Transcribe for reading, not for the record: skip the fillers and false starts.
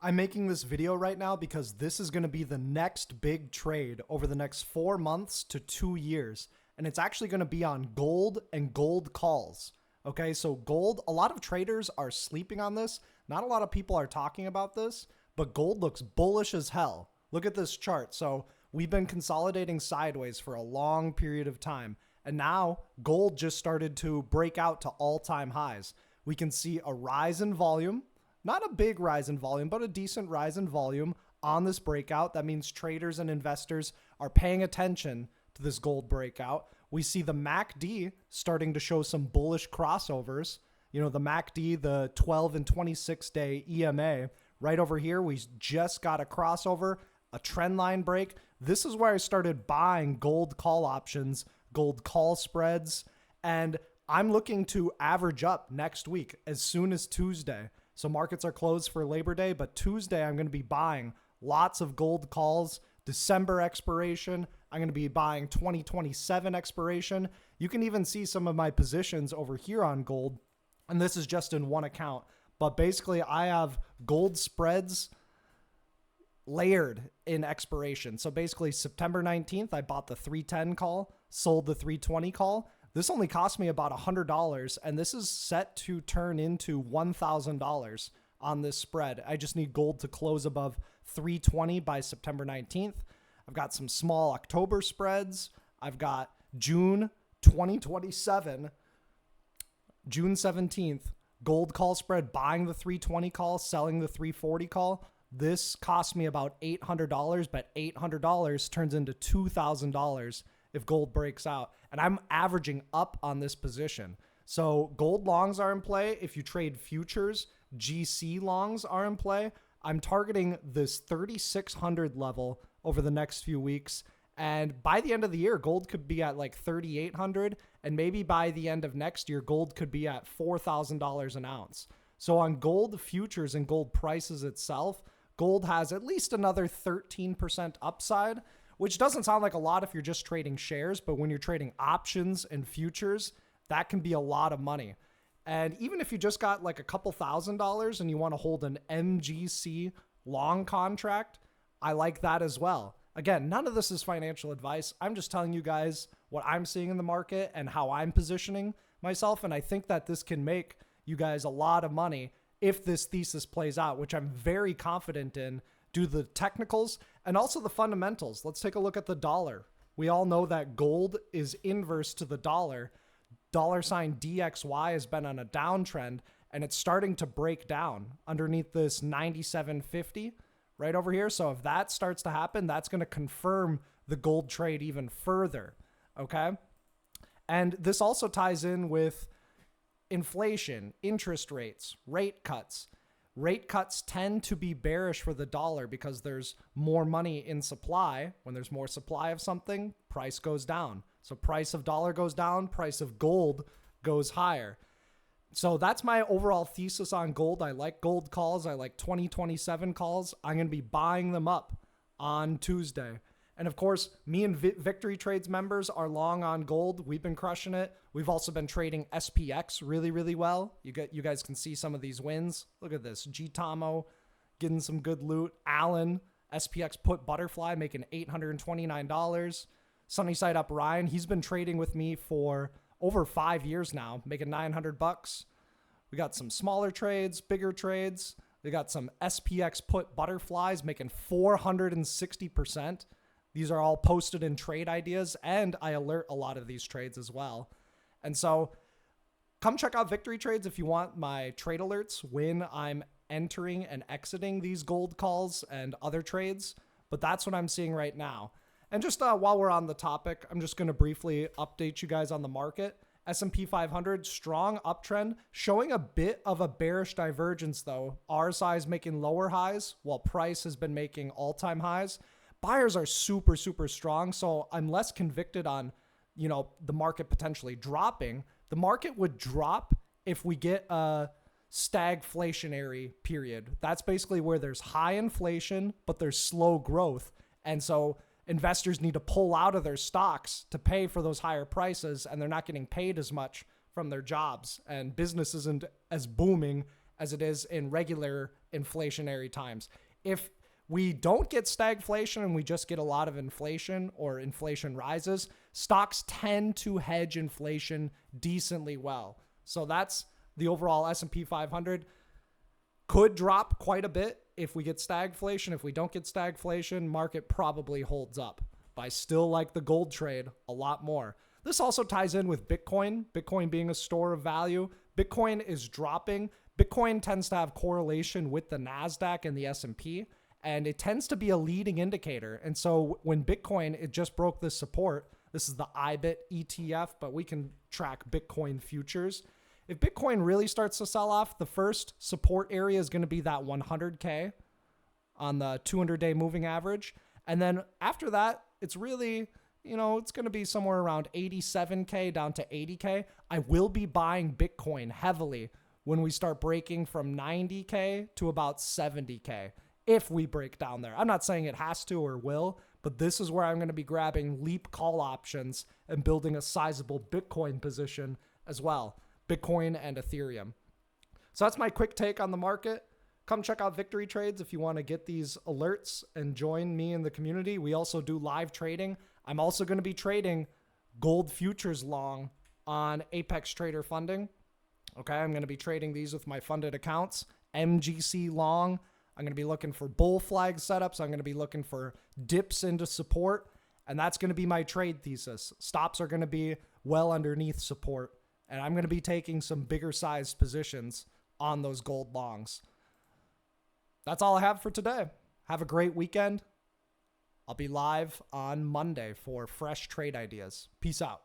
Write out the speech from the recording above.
I'm making this video right now because this is going to be the next big trade over the next 4 months to 2 years. And it's actually going to be on gold and gold calls. Okay, so gold, a lot of traders are sleeping on this. Not a lot of people are talking about this, but gold looks bullish as hell. Look at this chart. So we've been consolidating sideways for a long period of time. And now gold just started to break out to all-time highs. We can see a rise in volume. Not a big rise in volume, but a decent rise in volume on this breakout. That means traders and investors are paying attention to this gold breakout. We see the MACD starting to show some bullish crossovers. You know, the MACD, the 12 and 26 day EMA, right over here, we just got a crossover, a trend line break. This is where I started buying gold call options, gold call spreads, and I'm looking to average up next week as soon as Tuesday. So markets are closed for Labor Day, but Tuesday I'm going to be buying lots of gold calls, December expiration. I'm going to be buying 2027 expiration. You can even see some of my positions over here on gold, and this is just in one account. But basically I have gold spreads layered in expiration. So basically September 19th, I bought the 310 call, sold the 320 call. This only cost me about $100, and this is set to turn into $1,000 on this spread. I just need gold to close above 320 by September 19th. I've got some small October spreads. I've got June 2027, June 17th, gold call spread, buying the 320 call, selling the 340 call. This cost me about $800, but $800 turns into $2,000 if gold breaks out. And I'm averaging up on this position. So gold longs are in play. If you trade futures, GC longs are in play. I'm targeting this 3,600 level over the next few weeks. And by the end of the year, gold could be at like 3,800. And maybe by the end of next year, gold could be at $4,000 an ounce. So on gold futures and gold prices itself, gold has at least another 13% upside, which doesn't sound like a lot if you're just trading shares, but when you're trading options and futures, that can be a lot of money. And even if you just got like a couple $1,000s and you want to hold an MGC long contract, I like that as well. Again, none of this is financial advice. I'm just telling you guys what I'm seeing in the market and how I'm positioning myself. And I think that this can make you guys a lot of money if this thesis plays out, which I'm very confident in. Do the technicals and also the fundamentals. Let's take a look at the dollar. We all know that gold is inverse to the dollar. Dollar sign DXY has been on a downtrend and it's starting to break down underneath this 97.50 right over here. So if that starts to happen, that's going to confirm the gold trade even further. Okay. And this also ties in with inflation, interest rates, rate cuts. Rate cuts tend to be bearish for the dollar because there's more money in supply. When there's more supply of something, price goes down. So price of dollar goes down, price of gold goes higher. So that's my overall thesis on gold. I like gold calls. I like 2027 calls. I'm going to be buying them up on Tuesday. And of course, me and Victory Trades members are long on gold. We've been crushing it. We've also been trading SPX really, really well. You guys can see some of these wins. Look at this. GTOMO getting some good loot. Allen, SPX put butterfly, making $829. Sunnyside Up Ryan, he's been trading with me for over 5 years now, making $900. We got some smaller trades, bigger trades. We got some SPX put butterflies making 460%. These are all posted in trade ideas, and I alert a lot of these trades as well. And so come check out Victory Trades if you want my trade alerts when I'm entering and exiting these gold calls and other trades. But that's what I'm seeing right now. And just while we're on the topic, I'm just going to briefly update you guys on the market. S&P 500, strong uptrend, showing a bit of a bearish divergence though. RSI is making lower highs while price has been making all-time highs. Buyers are super, super strong. So I'm less convicted on, the market potentially dropping. The market would drop if we get a stagflationary period. That's basically where there's high inflation, but there's slow growth. And so investors need to pull out of their stocks to pay for those higher prices, and they're not getting paid as much from their jobs, and business isn't as booming as it is in regular inflationary times. If we don't get stagflation and we just get a lot of inflation or inflation rises, stocks tend to hedge inflation decently well. So that's the overall S&P 500. Could drop quite a bit if we get stagflation. If we don't get stagflation, market probably holds up. But I still like the gold trade a lot more. This also ties in with Bitcoin. Bitcoin being a store of value. Bitcoin is dropping. Bitcoin tends to have correlation with the NASDAQ and the S&P, and it tends to be a leading indicator. And so when Bitcoin, it just broke this support. This is the IBIT ETF, but we can track Bitcoin futures. If Bitcoin really starts to sell off, the first support area is going to be that 100K on the 200-day moving average. And then after that, it's really, it's going to be somewhere around 87K down to 80K. I will be buying Bitcoin heavily when we start breaking from 90K to about 70K if we break down there. I'm not saying it has to or will, but this is where I'm going to be grabbing leap call options and building a sizable Bitcoin position as well. Bitcoin and Ethereum. So that's my quick take on the market. Come check out Victory Trades if you want to get these alerts and join me in the community. We also do live trading. I'm also going to be trading gold futures long on Apex Trader Funding. Okay, I'm going to be trading these with my funded accounts. MGC long. I'm going to be looking for bull flag setups. I'm going to be looking for dips into support. And that's going to be my trade thesis. Stops are going to be well underneath support. And I'm going to be taking some bigger sized positions on those gold longs. That's all I have for today. Have a great weekend. I'll be live on Monday for fresh trade ideas. Peace out.